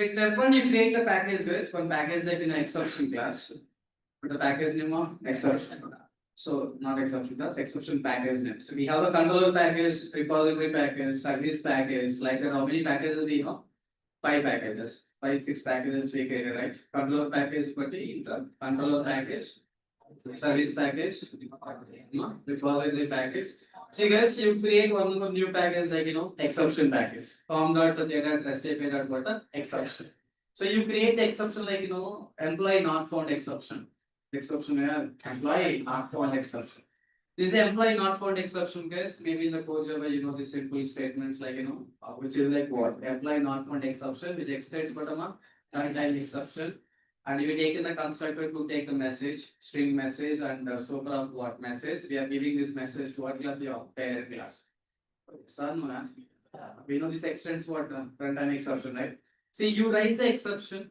Step one, you create the package, guys. One package like in an exception class. Put the package name of exception. So not exception class, exception package name. So we have a controller package, repository package, service package. Like that, how many packages do we have? 5 packages, 5, 6 packages we created, right? Controller package, but the controller package, service package, repository package. See guys, you create one more new package like exception package. com.satya.rest.api.what exception. So you create the exception like employee not found exception. Exception employee not found exception. This is employee not found exception, guys. Maybe in the core Java, the simple statements like which is like what employee not found exception, which extends bottom up runtime exception. And we take in the constructor to take the message, string message, and super of what message. We are giving this message to what class? Your parent class. Son, we know this extends what runtime exception, right? See, you raise the exception.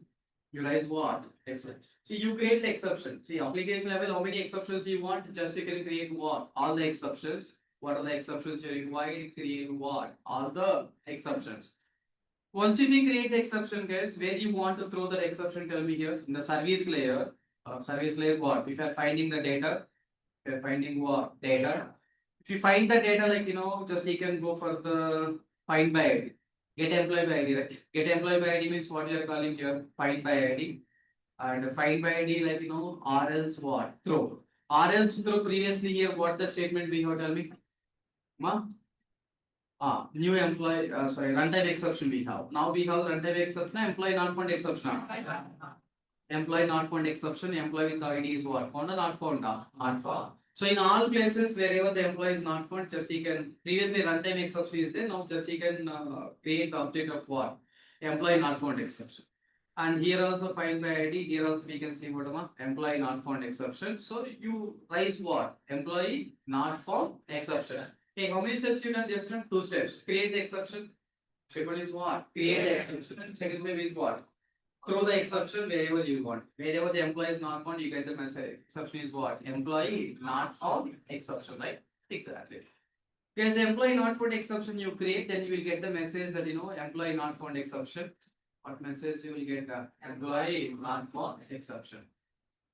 You raise what? Exception. See, you create the exception. See, application level, how many exceptions you want? Just you can create what? All the exceptions. What are the exceptions you require? Create what? All the exceptions. Once you create the exception, guys, where you want to throw the exception, tell me here. In the service layer what? If you are finding the data, if you are finding what? Data. If you find the data, like just you can go for the find by ID. Get employee by ID, right? Get employee by ID means what you are calling here? Find by ID. And find by ID, like or else what? Throw. Or else throw previously here, what the statement we have, tell me? Ma? New employee, runtime exception we have. Now we have runtime exception, employee not found exception. Employee not found exception, employee with ID is what? Found or not found? Not found. So in all places wherever the employee is not found, just you can, previously runtime exception is there, now just you can create the object of what? Employee not found exception. And here also find by ID, here also we can see what employee not found exception. So you raise what? Employee not found exception. Okay, how many steps you done? Just done 2 steps. Create the exception. Second is what? Create the exception. Second step is what? Throw the exception wherever you want. Wherever the employee is not found, you get the message. Exception is what? Employee not found exception, right? Exactly. Because employee not found exception you create, then you will get the message that employee not found exception. What message you will get? Employee not found exception.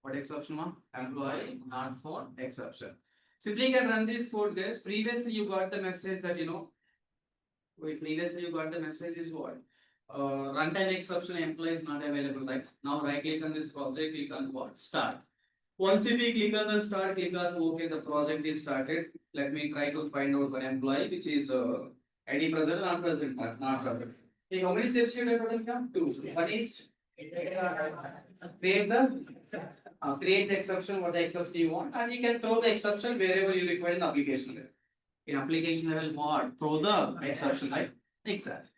What exception, ma'am? Employee not found exception. Simply can run this code, guys. Previously you got the message that previously you got the message is what? Runtime exception employee is not available, right? Now right click on this project, click on what? Start. Once if we click on the start, click on okay, the project is started. Let me try to find out one employee which is ID present, not present, not present. Okay, how many steps you have? 2. One is create the exception, what the exception you want, and you can throw the exception wherever you require in the application level. In application level, what? Throw the exception, right? Exactly.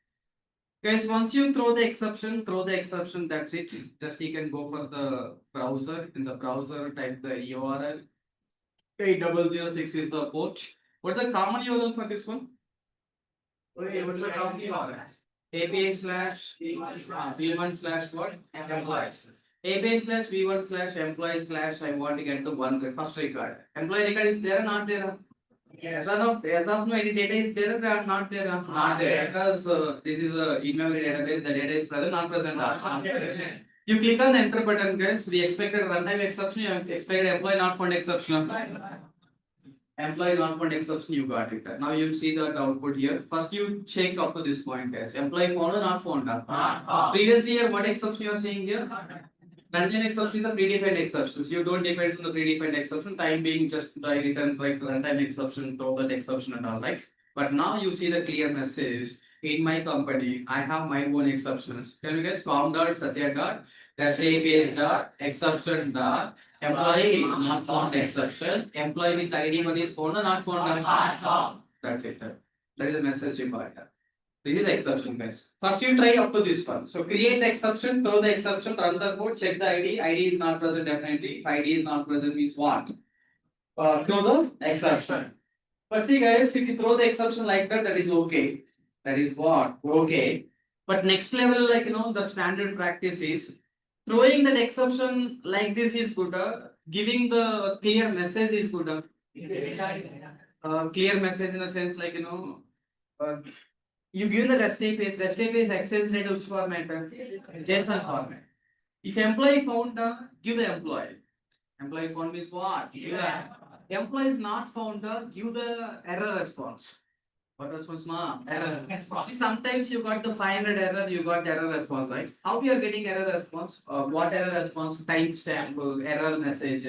Guys, once you throw the exception, that's it. Just you can go for the browser. In the browser, type the URL. 8006 is the port. What's the common URL for this one? Okay, what's the common URL? API slash v1 slash what? Employees. API slash v1 slash employee slash I want to get to one first record. Employee record is there or not there? As of now, any data is there or not there? Not there. Because this is a in-memory database, the data is present, not present. You click on the enter button, guys. We expected runtime exception, you expected employee not found exception. Employee not found exception, you got it. Now you see the output here. First you check up to this point, guys. Employee found or not found? Previously here, what exception you are seeing here? Runtime exception is the predefined exceptions. You don't depend on the predefined exception. Time being just I return like runtime exception, throw that exception and all, right? But now you see the clear message. In my company, I have my own exceptions. Tell me guys, com.satya.exception. Employee not found exception. Employee with ID one is found or not found? That's it. That is the message you got. This is exception, guys. First you try up to this one. So create the exception, throw the exception, run the code, check the ID. ID is not present definitely. If ID is not present means what? Throw the exception. But see guys, if you throw the exception like that, that is okay. That is what? Okay. But next level, like the standard practice is throwing that exception like this is good. Giving the clear message is good. Clear message in a sense like You give the REST APIs. REST APIs access rate which format? JSON format. If employee found, give the employee. Employee found means what? Give the employee is not found, give the error response. What response, ma? Error. See, sometimes you got the 500 error, you got error response, right? How you are getting error response? What error response? Timestamp, error message.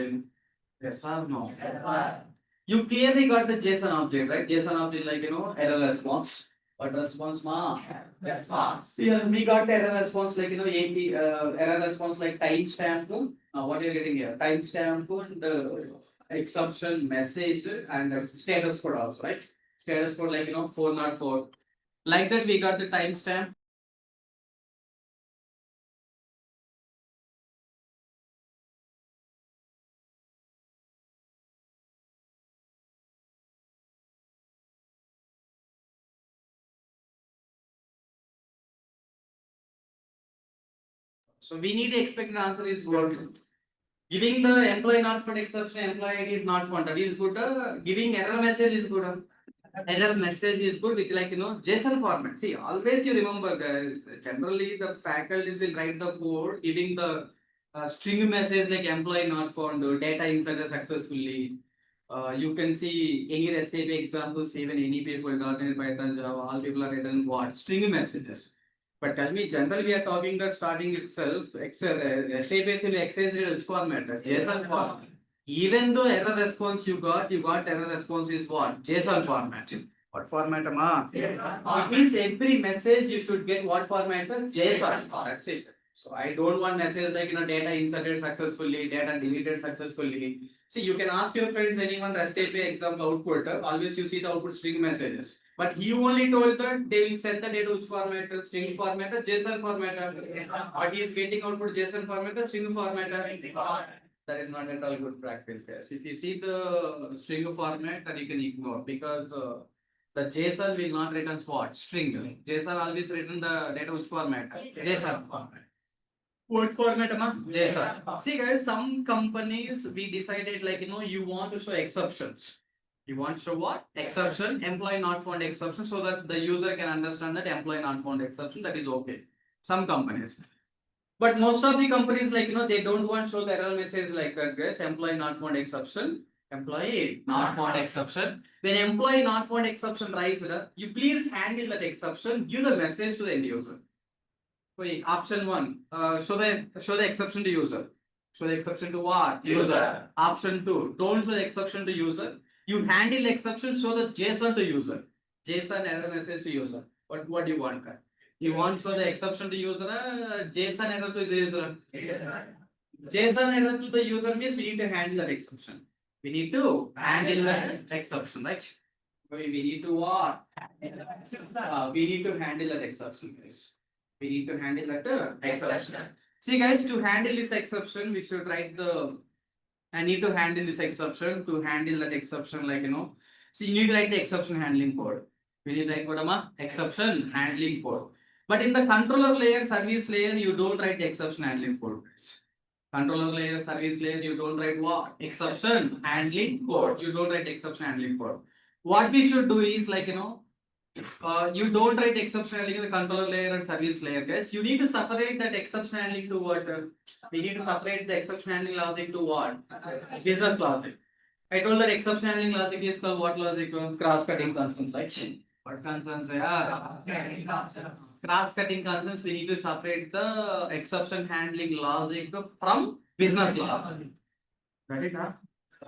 Yes or no? You clearly got the JSON object, right? JSON object like error response. What response, ma? Response. Here we got error response like AP error response like timestamp. What you're getting here? Timestamp and exception message and status code also, right? Status code like 404. Like that we got the timestamp. So we need to expect an answer is good. Giving the employee not found exception, employee ID is not found. That is good. Giving error message is good. Error message is good with like JSON format. See, always you remember guys, generally the faculties will write the code giving the string message like employee not found, data inserted successfully. You can see any REST API examples, even any people .NET, Python, Java, all people are written what? String messages. But tell me, generally we are talking that starting itself, Excel, REST API will access which format? JSON format. Even though error response you got error response is what? JSON format. What format, ma? It means every message you should get what format? JSON. That's it. So I don't want message like data inserted successfully, data deleted successfully. See, you can ask your friends anyone REST API example output. Always you see the output string messages. But he only told that they will send the data which format? String format, JSON format. But he is getting output JSON format, string format. That is not at all good practice, guys. If you see the string format, then you can ignore because the JSON will not return what? String. JSON always return the data which format? JSON format. What format, ma? JSON. See, guys, some companies we decided like you want to show exceptions. You want to show what? Exception, employee not found exception, so that the user can understand that employee not found exception. That is okay. Some companies. But most of the companies, like, they don't want to show the error message like that, guys. Employee not found exception. Employee not found exception. When employee not found exception raised, you please handle that exception. Give the message to the end user. Wait, option one. Show the exception to user. Show the exception to what? User. Option two. Don't show the exception to user. You handle exception. Show the JSON to user. JSON error message to user. What do you want? You want show the exception to user, JSON error to the user. JSON error to the user means we need to handle that exception. We need to handle that exception, right? We need to what? We need to handle that exception, guys. We need to handle that exception. See, guys, to handle this exception, we should write the. I need to handle this exception. To handle that exception, like so you need to write the exception handling code. We need to write what, exception handling code. But in the controller layer, service layer, you don't write the exception handling code. Controller layer, service layer, you don't write what? Exception handling code. You don't write exception handling code. What we should do is like you don't write exception handling in the controller layer and service layer, guys. You need to separate that exception handling to what? We need to separate the exception handling logic to what? Business logic. I told that exception handling logic is called what logic? Cross-cutting concerns, right? What concerns? Cross-cutting concerns. We need to separate the exception handling logic from business logic. Got it?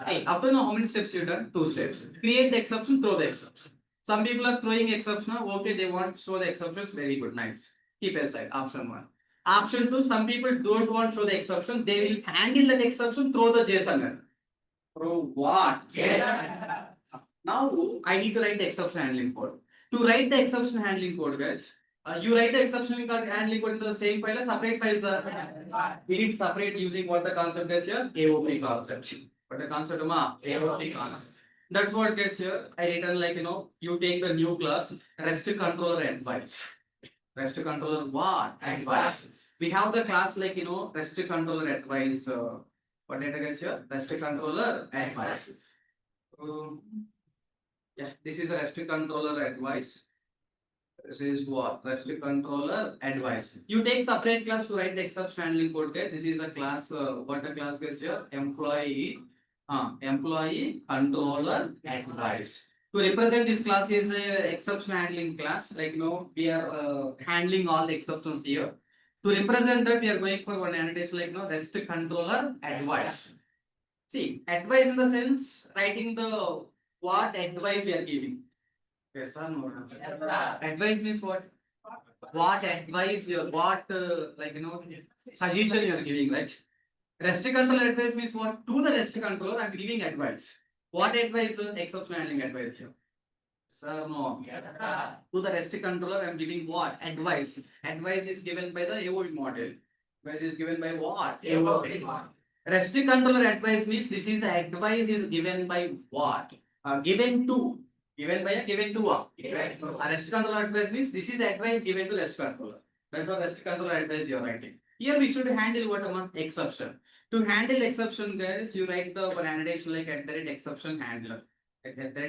Hey, up to now, how many steps you done? 2 steps. Create the exception, throw the exception. Some people are throwing exception. Okay, they want to show the exceptions. Very good, nice. Keep aside. Option 1. Option 2. Some people don't want to show the exception. They will handle that exception. Throw the JSON error. Throw what? JSON. Now I need to write the exception handling code. To write the exception handling code, guys, you write the exception handling code in the same file. Separate files are. We need to separate using what the concept is here. AOP concept. What the concept ma? AOP concept. That's what gets here. I written like you take the new class REST controller advice. REST controller what? Advice. We have the class like REST controller advice. What data gets here? REST controller advice. Yeah, this is a REST controller advice. This is what? REST controller advice. You take separate class to write the exception handling code. Okay? This is a class. What a class is here? Employee controller advice. To represent this class is a exception handling class. Like we are handling all the exceptions here. To represent that, we are going for one annotation like REST controller advice. See, advice in the sense writing the what advice we are giving. Yes or no? Advice means what? What advice you what suggestion you are giving, right? Rest control advice means what? To the rest controller, I am giving advice. What advice? Exception handling advice here. Sir, no. To the rest controller, I am giving what? Advice. Advice is given by the AOV model. Advice is given by what? AOV. Rest controller advice means this is advice is given by what? Given to. Given by a given to what? A rest controller advice means this is advice given to rest controller. That's what rest controller advice you are writing. Here we should handle what amount? Exception. To handle exception, guys, you write the one annotation like exception handler.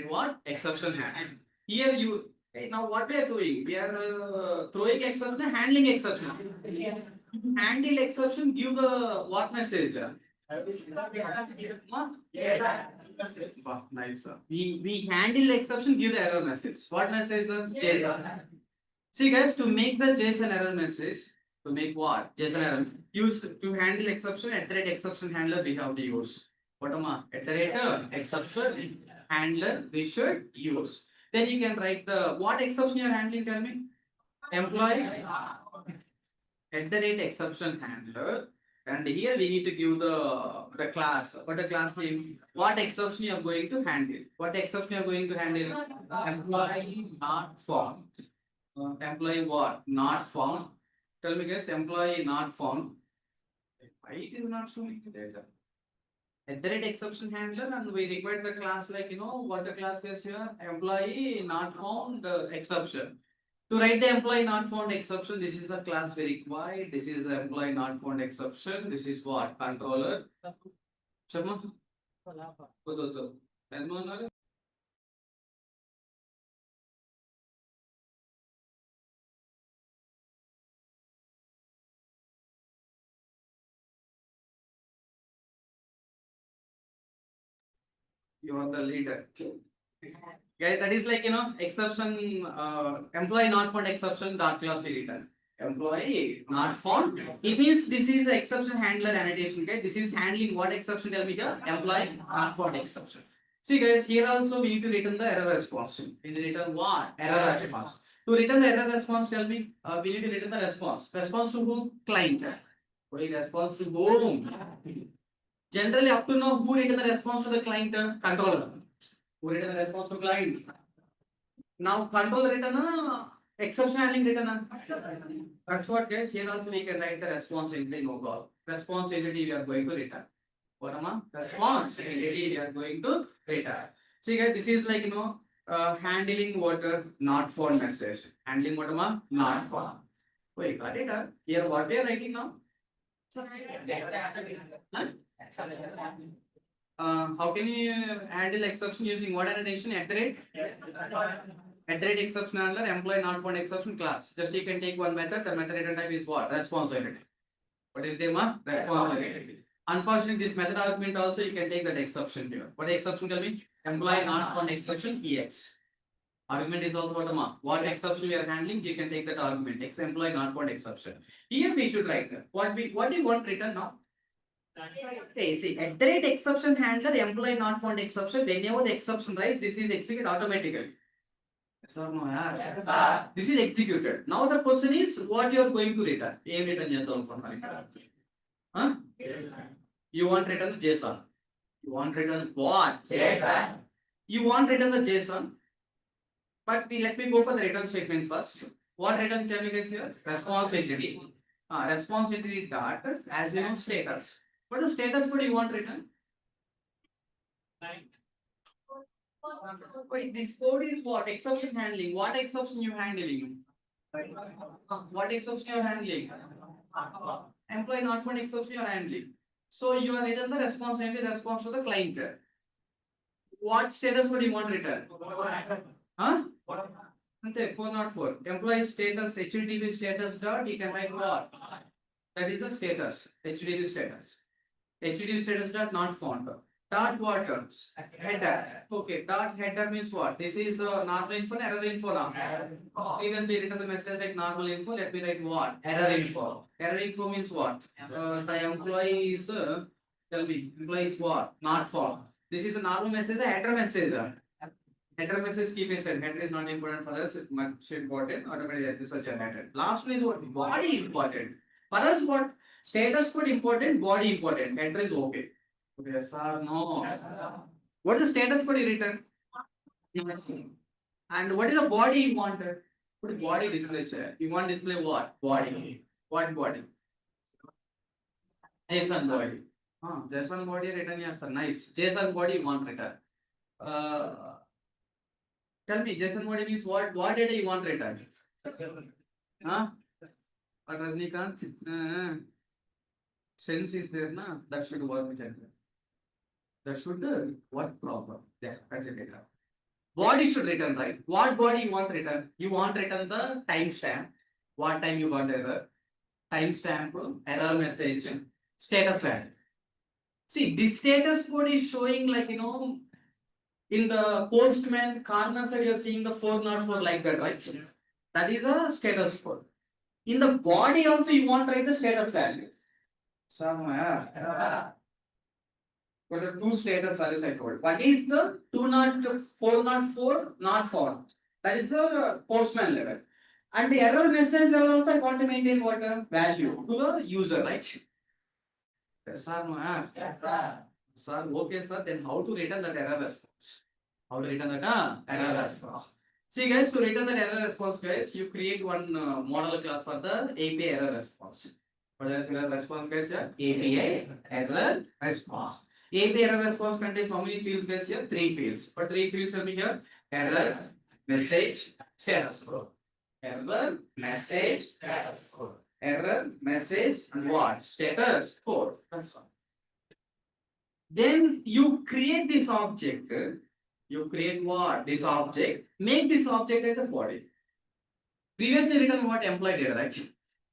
What? Exception handler. Here you now what we are doing? We are throwing exception, handling exception. Handle exception, give the what message? Nice. We handle exception, give the error message. What message? JSON. See guys, to make the JSON error message, to make what? JSON error. Use to handle exception, exception handler we have to use. What am I? Exception handler we should use. Then you can write the what exception you are handling, tell me? Employee exception handler. And here we need to give the class. What the class name? What exception you are going to handle? What exception you are going to handle? Employee not found. Employee what? Not found. Tell me guys, employee not found. Why it is not showing the data? Exception handler, and we require the class like what the class is here? Employee not found exception. To write the employee not found exception, this is the class we require. This is the employee not found exception. This is what? Controller. Chama? You are the leader. Guys, that is like exception employee not found exception dot class we return. Employee not found. It means this is the exception handler annotation. Okay, this is handling what exception? Tell me here. Employee not found exception. See guys, here also we need to return the error response. We need to return what? Error response. To return the error response, tell me. We need to return the response. Response to whom? Client. Response to whom? Generally, up to now, who return the response to the client? Controller. Who return the response to client? Now, controller return exception handling return. That's what guys. Here also we can write the response entity no call. Response entity we are going to return. What am I? Response entity we are going to return. See guys, this is like handling what not found message. Handling what am I? Not found. Wait, got it? Here what we are writing now? Huh? How can you handle exception using what annotation? At the rate exception handler, employee not found exception class. Just you can take one method. The method return type is what? Response entity. What is the name? Response entity. Unfortunately, this method argument also you can take that exception here. What exception tell me? Employee not found exception EX. Argument is also what exception we are handling. You can take that argument. X employee not found exception. Here we should write what do you want written now? Okay, see, at the rate exception handler, employee not found exception, whenever the exception rise, this is executed automatically. Yes or no? Yeah. This is executed. Now the question is, what you are going to return? A return huh? You want return JSON. You want return what? JSON. You want return the JSON. But let me go for the return statement first. What return can you guys here? Response entity. Response entity dot as you know status. What is status code you want written? Wait, this code is what? Exception handling. What exception you handling? What exception you are handling? Employee not found exception you are handling. So you are written the response entity response to the client. What status code you want written? Huh? Ante 404. Employee status, HTTP status dot, you can write what? That is the status, HTTP status. HTTP status dot not found. Dot what? Header. Okay, dot header means what? This is normal info, error info now. Previously written the message like normal info, let me write what? Error info. Error info means what? The employee is, tell me, employee is what? Not found. This is a normal message, a header message. Header message keep aside. Header is not important for us. It's much important. Automatically this is generated. Last one is what? Body important. For us, what? Status code important, body important. Header is okay. Yes or no? What is the status code you written? Nothing. And what is the body you wanted? Put body display chair. You want display what? Body. What body? JSON body. JSON body written here, sir. Nice. JSON body you want written. Tell me, JSON body means what? What data you want written? Huh? Rajnikant? Sense is there, na? That should work with it. That should work proper. Yeah, that's it. Body should return, right? What body you want written? You want written the timestamp. What time you got error? Timestamp, error message, status value. See, this status code is showing like, you know, in the postman corner side, you're seeing the 404 like that, right? That is a status code. In the body also, you want to write the status value. Somewhere. But the two status values I told. One is the 404 not found. That is the postman level. And the error message level also I want to maintain what value to the user, right? Yes, sir. Sir, okay, sir. Then how to return that error response? How to return that error response? See, guys, to return that error response, guys, you create one model class for the API error response. What is the error response, guys? API error response. API error response contains how many fields, guys? Here, 3 fields. What 3 fields are here? Error, message, status code. Error, message, status code. Error, message, and what? Status code. That's all. Then you create this object. You create what? This object. Make this object as a body. Previously written what employee data, right?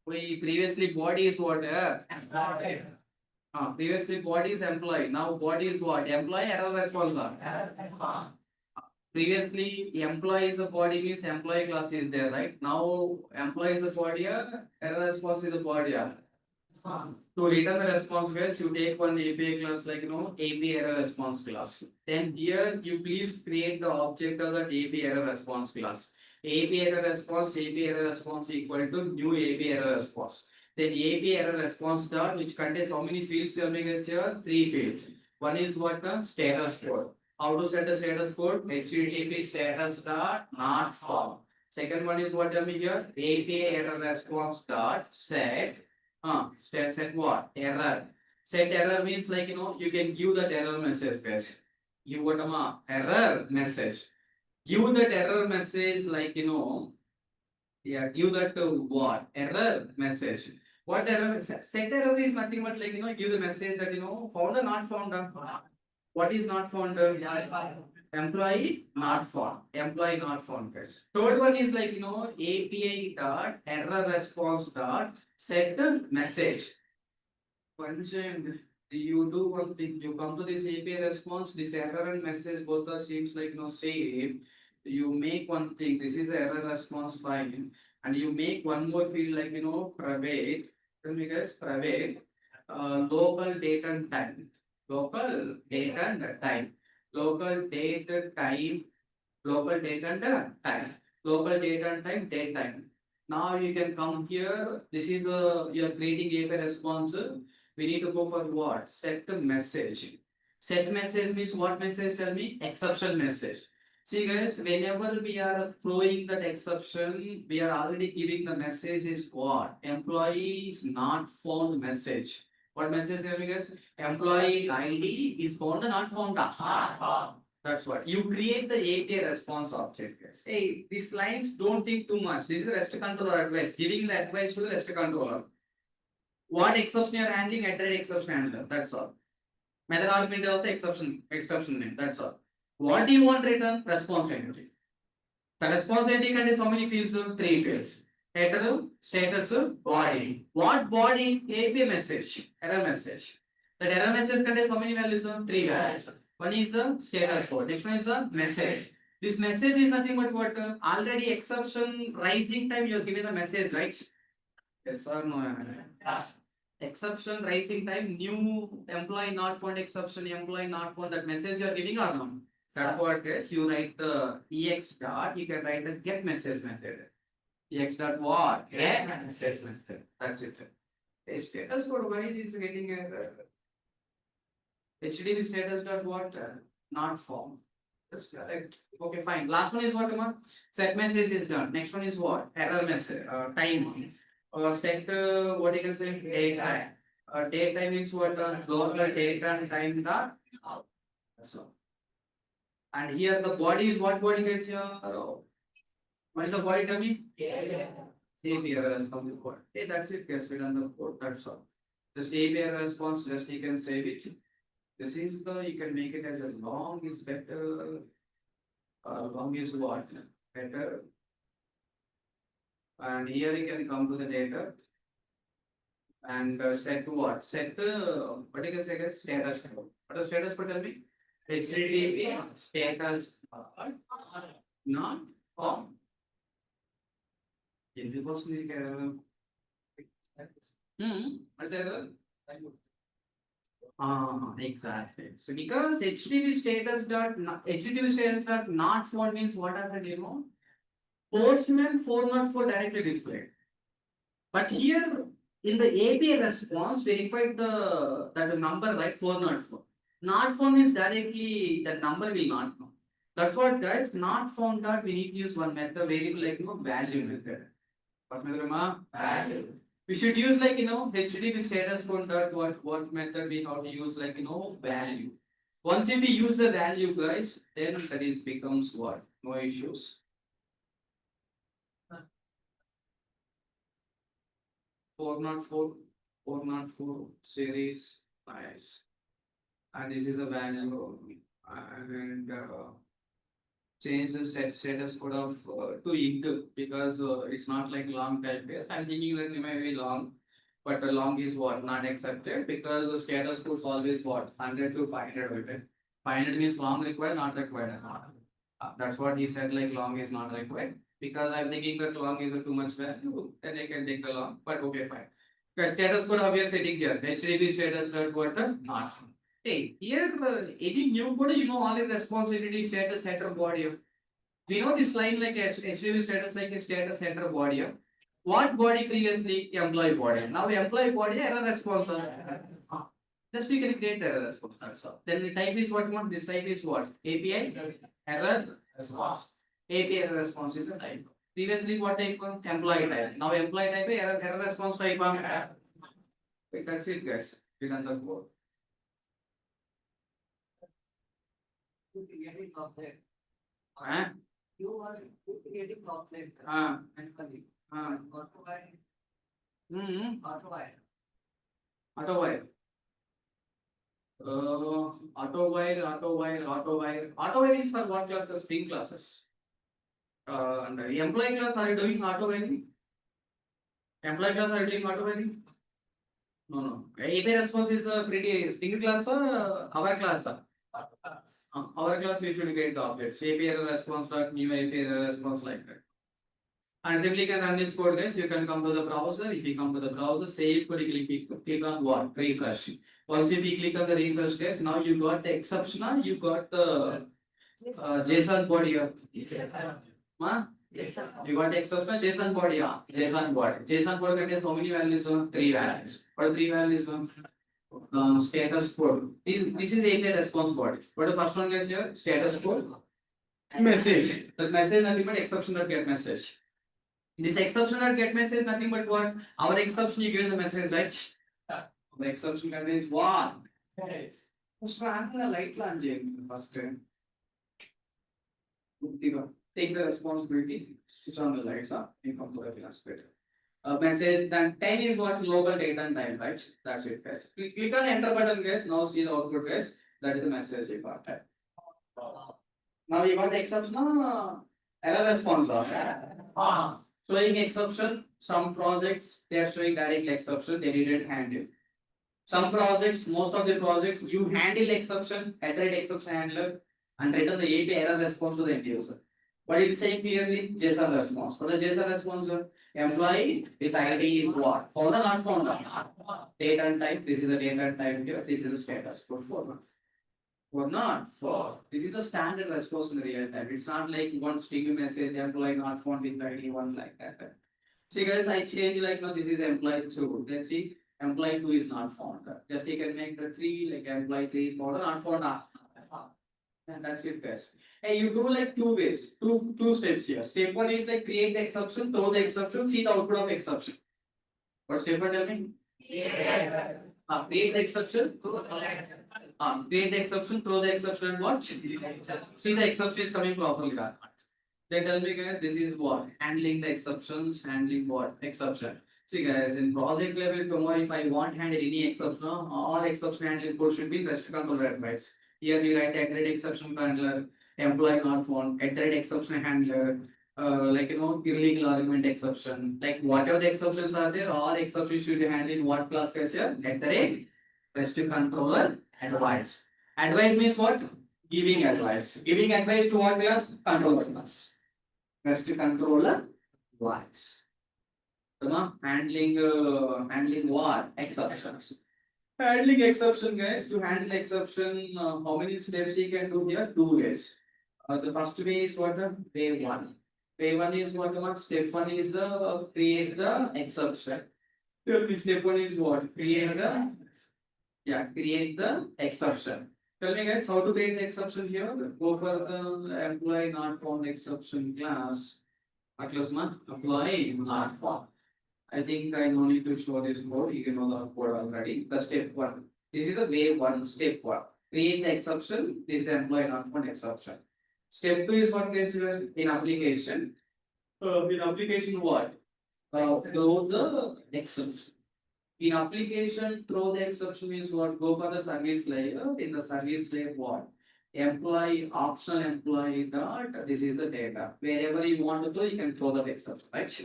We previously body is what? Employee. Previously body is employee. Now body is what? Employee error response. Previously employee is a body means employee class is there, right? Now employee is a body, error response is a body. To return the response, guys, you take one API class like API error response class. Then here you please create the object of that API error response class. API error response equal to new API error response. Then API error response dot which contains how many fields tell me guys here? 3 fields. One is what? Status code. How to set a status code? HTTP status dot not found. Second one is what tell me here? API error response dot set. Set what? Error. Set error means like you can give that error message, guys. You got error message. Give that error message like give that what? Error message. What error? Set error is nothing but like give the message that found or not found. What is not found? Employee not found. Employee not found, guys. Third one is like API dot error response dot set message. Function. You do one thing. You come to this API response. This error and message both are seems like same. You make one thing. This is error response file, and you make one more field like private. Tell me guys, private. Local date and time. Local date and time. Local date, time, local date and time, local date and time, date time. Now you can come here. This is you are creating API response. We need to go for what? Set message. Set message means what message? Tell me. Exception message. See guys, whenever we are throwing that exception, we are already giving the message is what? Employee is not found message. What message tell me guys? Employee ID is found or not found? That's what. You create the API response object, guys. Hey, these lines don't think too much. This is REST controller advice. Giving the advice to the REST controller. What exception you are handling at that exception handler. That's all. Method argument also exception name. That's all. What do you want written? Response entity. The response ID contains how many fields? Three fields. Header, status, body. What body? API message, error message. That error message contains how many values? Three values. One is the status code. Next one is the message. This message is nothing but what? Already exception rising time you are given the message, right? Yes or no? Exception rising time, new employee not found exception, employee not found, that message you are giving or not? That what is, you write the ex dot, you can write the get message method. Ex dot what? Get message method. That's it. A status code, why is getting a HTTP status dot what? Not found. That's correct. Okay, fine. Last one is what? Set message is done. Next one is what? Error message. Time. Set what you can say? Date time. Date time means what? Local date and time dot. That's all. And here the body is what body guys here? What is the body coming? API response code. Hey, that's it, guys. We done the code. That's all. Just API response, just you can save it. This is the, you can make it as a long is better. Long is what? Better. And here you can come to the data. And set to what? Set the, what you can say guys? Status code. What is status code? Tell me. HTTP status not found. ఎందుకోసం నీకు exactly. So because HTTP status dot not found means what happened, you know? Postman 404 directly displayed. But here in the API response, we required the number, right? 404. Not found means directly the number will not know. That's what guys, not found dot we need to use one method variable like value method. What method? Value. We should use like HTTP status code dot what method we have to use like value. Once if we use the value guys, then that is becomes what? No issues. 404 series, nice. And this is a value and change the status code of to int because it's not like long type base. I'm thinking that it may be long, but the long is what not accepted because the status code is always what 100 to 500 with it. 500 means long required, not required. That's what he said, like long is not required because I'm thinking that long is a too much value, then I can take the long, but okay, fine. Okay, status code how we are setting here. HTTP status dot what not. Hey, here any new code, all the responsibility status header body. We know this line like HTTP status like a status header body. What body previously? Employee body. Now employee body error response. Just we can create error response. That's all. Then the type is what? This type is what? API error response. API error response is a type. Previously what type? Employee type. Now employee type error response type. That's it, guys. We done the code. Getting complex. You are getting complex. Auto wire is for what classes? Spring classes. And employee class, are you doing auto wiring? Employee class, are you doing auto wiring? No. API response is a pretty spring class or our class? Our class we should get the objects. API error response dot new API error response like that. And simply can run this code guys. You can come to the browser. If you come to the browser, save code, click on what? Refresh. Once if you click on the refresh guys, now you got the exception, you got the JSON body. You got the exception JSON body. JSON body. JSON body contains how many values? 3 values. What are 3 values? Status code. This is API response body. What is the first one guys here? Status code. Message. The message nothing but exception dot get message. This exception dot get message nothing but what? Our exception you give the message, right? The exception contains what? First light first time. Take the responsibility. Switch on the lights up. You come to the class better. Message then 10 is what local date and time, right? That's it guys. Click on enter button guys. Now see the output guys. That is the message you got. Now you got the exception. Error response showing exception. Some projects they are showing direct exception, they didn't handle. Some projects, most of the projects, you handle exception, iterate exception handler, and return the API error response to the end user. But it's saying clearly JSON response. For the JSON response, employee with ID is what? Found or not found? Date and type. This is the date and type here. This is the status code for. For not for. This is the standard response in the real time. It's not like one string message employee not found with ID one like that. See guys, I change like no, this is employee 2. Let's see, employee 2 is not found. Just you can make the 3 like employee 3 is found or not found. And that's it guys. Hey, you do like two ways, two steps here. Step 1 is like create the exception, throw the exception, see the output of exception. What step 1 tell me? Create the exception. Create the exception, throw the exception and what? See the exception is coming properly or not. They tell me guys, this is what? Handling the exceptions, handling what? Exception. See guys, in project level, tomorrow if I want handle any exception, all exception handling code should be in REST controller advice. Here we write aggregate exception handler, employee not found, aggregate exception handler, like illegal argument exception. Like whatever the exceptions are there, all exceptions should be handled in what class guys here? Aggregate REST controller advice. Advice means what? Giving advice. Giving advice to what class? Controller class. REST controller advice. Handling what? Exceptions. Handling exception, guys. To handle exception, how many steps you can do here? 2 ways. The first way is what? Way 1. Way 1 is what? Step 1 is the create the exception. Step 1 is what? Create the exception. Tell me guys how to create the exception here. Go for the employee not found exception class. What class employee not found. I think I no need to show this code. You know the code already. The step 1. This is a way 1, step 1. Create the exception. This is the employee not found exception. Step 2 is what guys in application. In application what? Throw the exception. In application, throw the exception means what? Go for the service layer. In the service layer, what? Employee, optional employee dot. This is the data. Wherever you want to throw, you can throw that exception, right?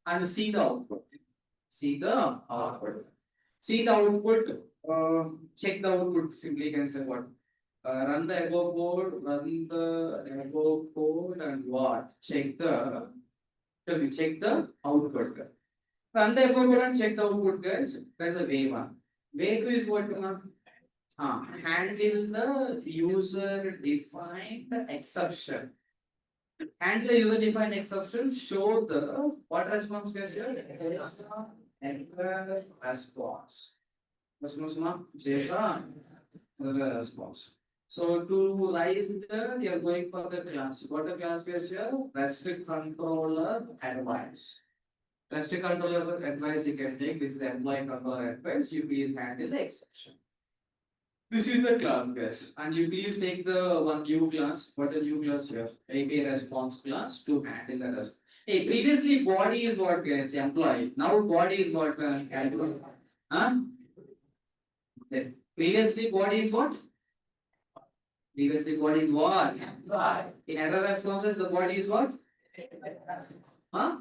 And see the output. See the output. See the output. Check the output. Simply can say what? Run the above code. Run the above code and what? Check the. Check the output. Run the above code and check the output, guys. That's a way 1. Way 2 is what? Handle the user defined exception. Handle the user defined exception. Show the what response, guys? Error response. JSON response. So to rise the, you are going for the class. What the class, guys? Here, REST controller advice. REST controller advice you can take. This is the employee controller advice. You please handle the exception. This is the class, guys. And you please take the one new class. What a new class here? API response class to handle the rest. Hey, previously body is what, guys? Employee. Now body is what? Employee. Huh? Okay. Previously body is what? Previously body is what? In error responses, the body is what? Huh?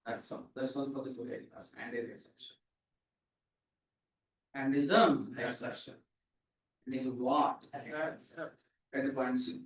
That's all. That's all for the today class and the exception. And the exception. And what? At the point C.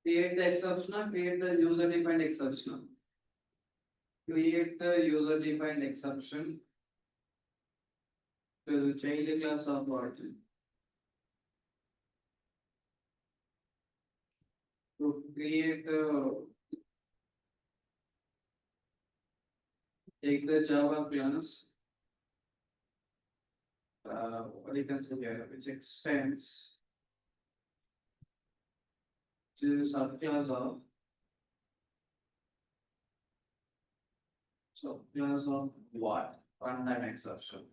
Create the exception, create the user defined exception. Create the user defined exception to the child class of what? To create take the Java class. What you can say here, which extends to subclass of subclass of what? runtime exception.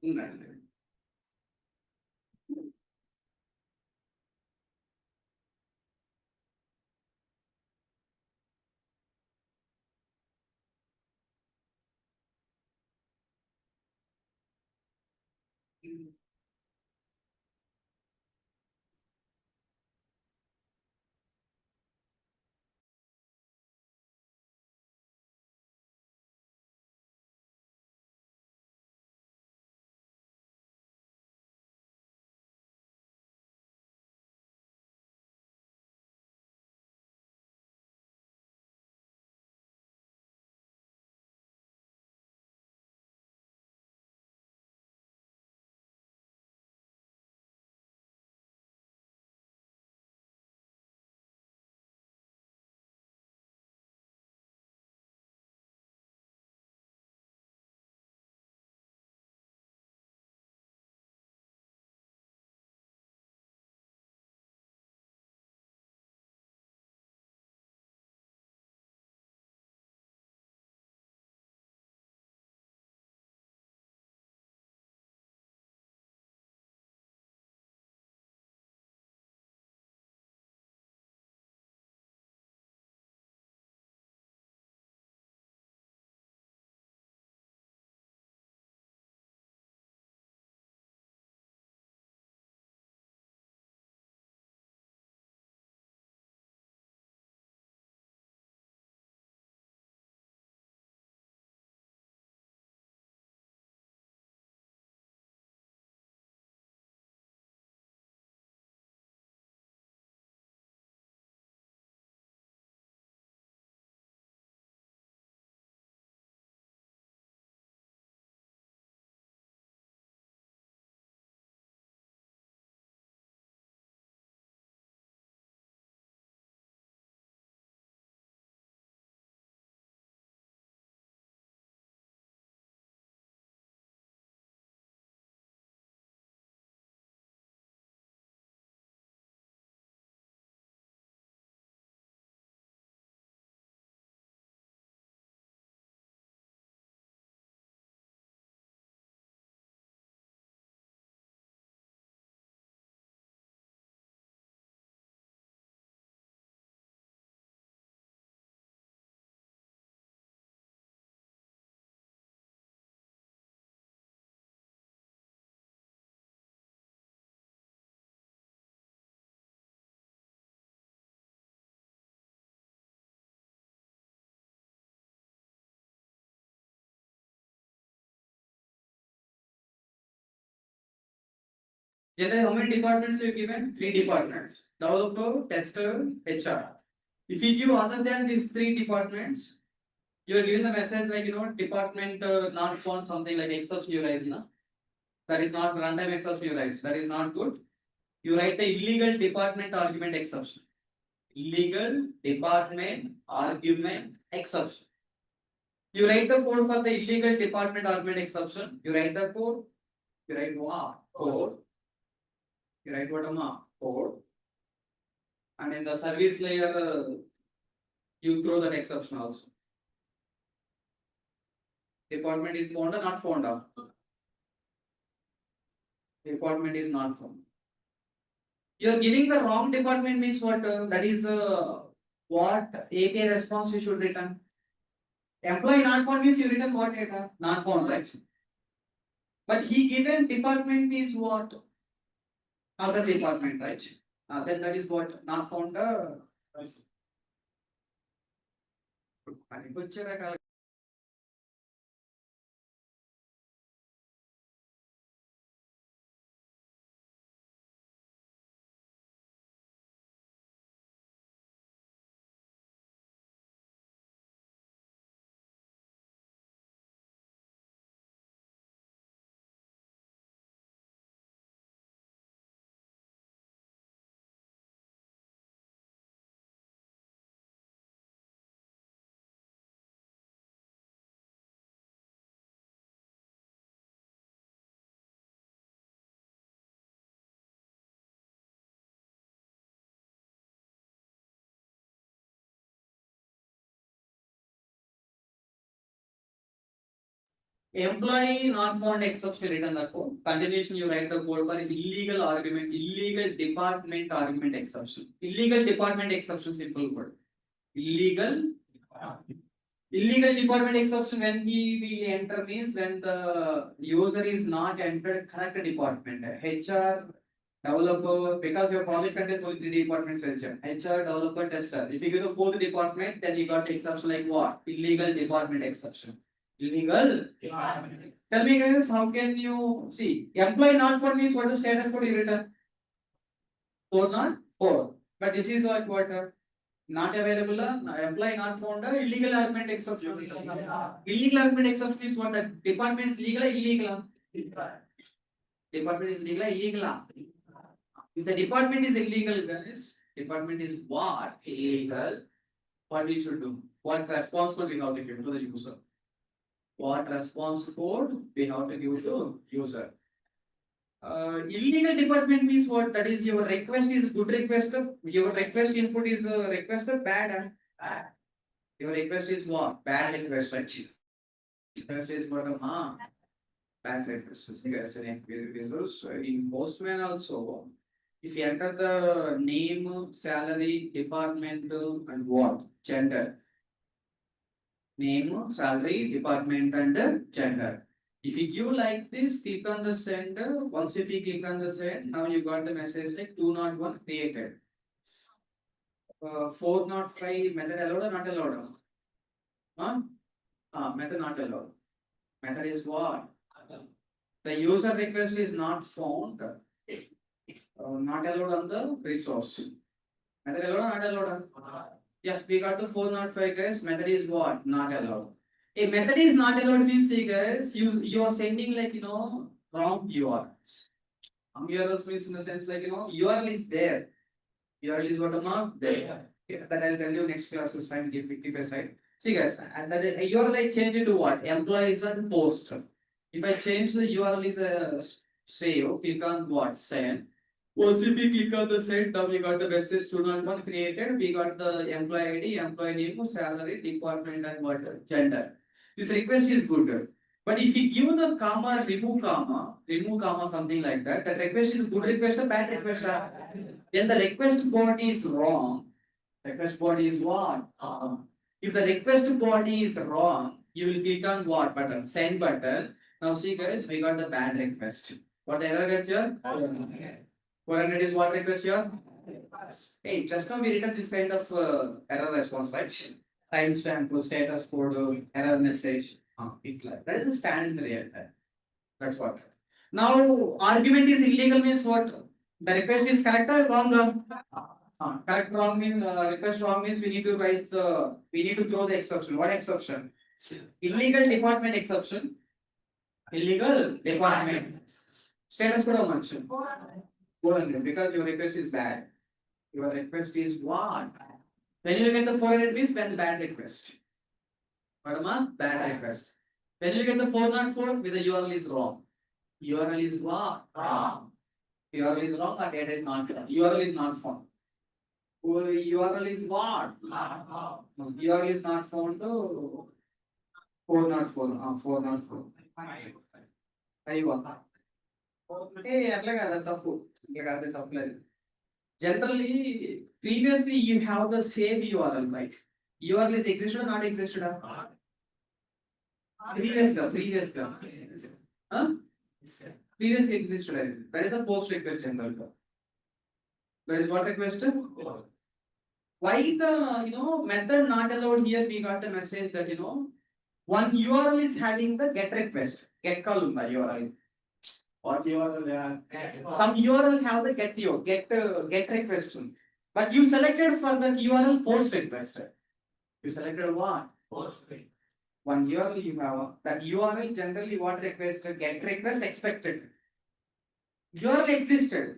ఉండండి. Generally, how many departments you given? 3 departments. Developer, tester, HR. If you give other than these 3 departments, you are given the message like department not found something like exception you raise, no? That is not runtime exception you raise. That is not good. You write the illegal department argument exception. Illegal department argument exception. You write the code for the illegal department argument exception. You write the code. You write code. You write what code. And in the service layer, you throw that exception also. Department is found or not found out? Department is not found. You are giving the wrong department means what? That is what API response you should return. Employee not found means you return what data? Not found, right? But he given department is what? Other department, right? then that is what not found. Employee not found exception written the code. Continuation you write the code for illegal argument, illegal department argument exception. Illegal department exception simple word. Illegal illegal department exception when we enter means when the user is not entered correct department. HR developer, because your project contains only three departments, HR, developer, tester. If you give the fourth department, then you got exception like what? Illegal department exception. Illegal department. Tell me guys, how can you see? Employee not for means what the status code you written? 4 not 4. But this is what not available, employee not found, illegal argument exception. Illegal argument exception is what the department is legal or illegal? Department is legal or illegal? If the department is illegal, guys, department is what? Illegal. What we should do? What response code we have to give to the user? What response code we have to give to user? Illegal department means what? That is your request is good request. Your request input is request bad. Your request is what? Bad request. Request is what? Bad request. In Postman also, if you enter the name, salary, department, and what? Gender. Name, salary, department, and gender. If you give like this, click on the send. Once if you click on the send, now you got the message like 201 created. 405 method allowed or not allowed? Method not allowed. Method is what? The user request is not found. Not allowed on the resource. Method allowed or not allowed? Yeah, we got the 405 guys. Method is what? Not allowed. A method is not allowed means, see guys, you are sending like wrong URLs. Wrong URLs means in the sense like URL is there. URL is what amount there. Yeah, that I'll tell you next class is fine. Keep aside. See guys, and that URL I change it to what? Employees and post. If I change the URL is a save, click on what? Send. Once if we click on the send, now we got the message 201 created. We got the employee ID, employee name, salary, department, and what? Gender. This request is good. But if you give the comma, remove comma, something like that, that request is good request or bad request. Then the request body is wrong. Request body is what? If the request body is wrong, you will click on what button? Send button. Now see guys, we got the bad request. What error is here? 400 is what request here? Hey, just now we written this kind of error response, right? Timestamp, status code, error message. That is the standard in the real time. That's what. Now, argument is illegal means what? The request is correct or wrong? Correct wrong means request wrong means we need to throw the exception. What exception? Illegal department exception. Illegal department. Status code how much? 400 because your request is bad. Your request is what? When you get the 400 means when the bad request. What bad request. When you get the 404 with the URL is wrong. URL is what? Wrong. URL is wrong or data is not found. URL is not found. URL is what? URL is not found to 404. 404. Generally, previously you have the same URL, right? URL is existed or not existed? Previous. Huh? Previously existed. That is a post request general. That is what request? Why the method not allowed here? We got a message that one URL is having the get request. Get call URL. What URL? Some URL have the get request. But you selected for the URL post request. You selected what? Post. One URL you have. That URL generally what request? Get request expected. URL existed.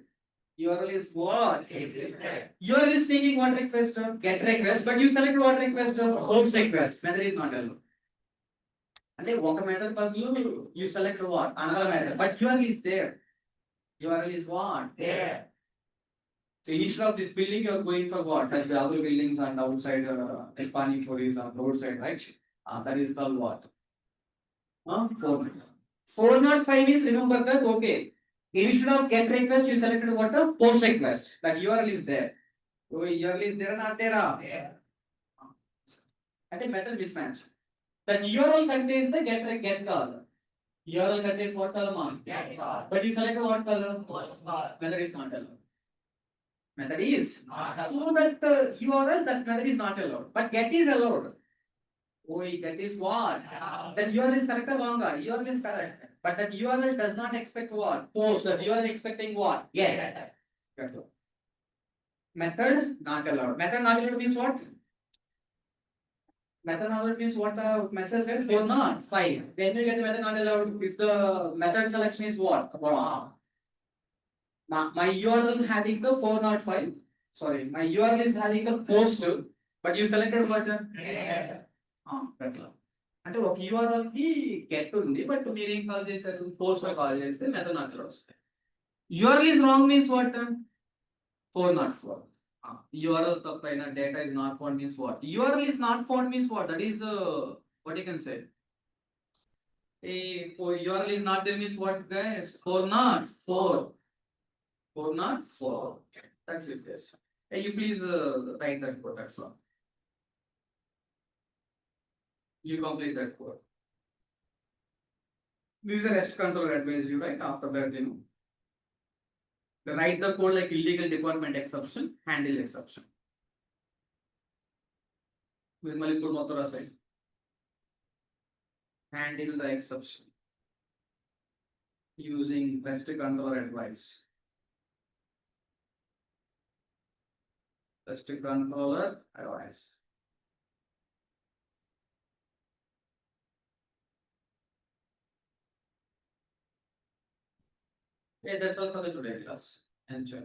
URL is what? URL is taking what request? Get request. But you select what request? Post request. Method is not allowed. అంటే ఒక method బదులు you select what? Another method. But URL is there. URL is what? There. So instead of this building, you are going for what? Like the other buildings and outside, like Pani Puris on roadside, right? That is called what? 405 is remember that okay. Instead of get request, you selected what? Post request. That URL is there. So URL is there or not there? Yeah. I think method mismatch. The URL contains the get call. URL contains what column? Get call. But you selected what column? Method is not allowed. Method is not allowed. So that URL, that method is not allowed. But get is allowed. Oh, get is what? That URL is correct or wrong? URL is correct. But that URL does not expect what? Post. That URL expecting what? Get. Method not allowed. Method not allowed means what? Method not allowed means what the message says? 4 not 5. When we get the method not allowed, if the method selection is what? Wrong. My URL having the 405. Sorry, my URL is having a post, but you selected what? అంటే ఒక URL కి get ఉంది but మీరు ఏం call చేశారు post call చేస్తే method not allowed వస్తాయి URL is wrong means what 404 URL తప్పైన data is not found means what URL is not found means what that is what you can say for URL is not there means what guys 404 that's it guys hey you please write that code that's all you complete that code. This is a REST controller advise you, right? After that, write the code like illegal department exception, handle exception. With Malipur Motora side. Handle the exception using REST controller advice. REST controller advice. Okay, that's all for the today class. Enjoy.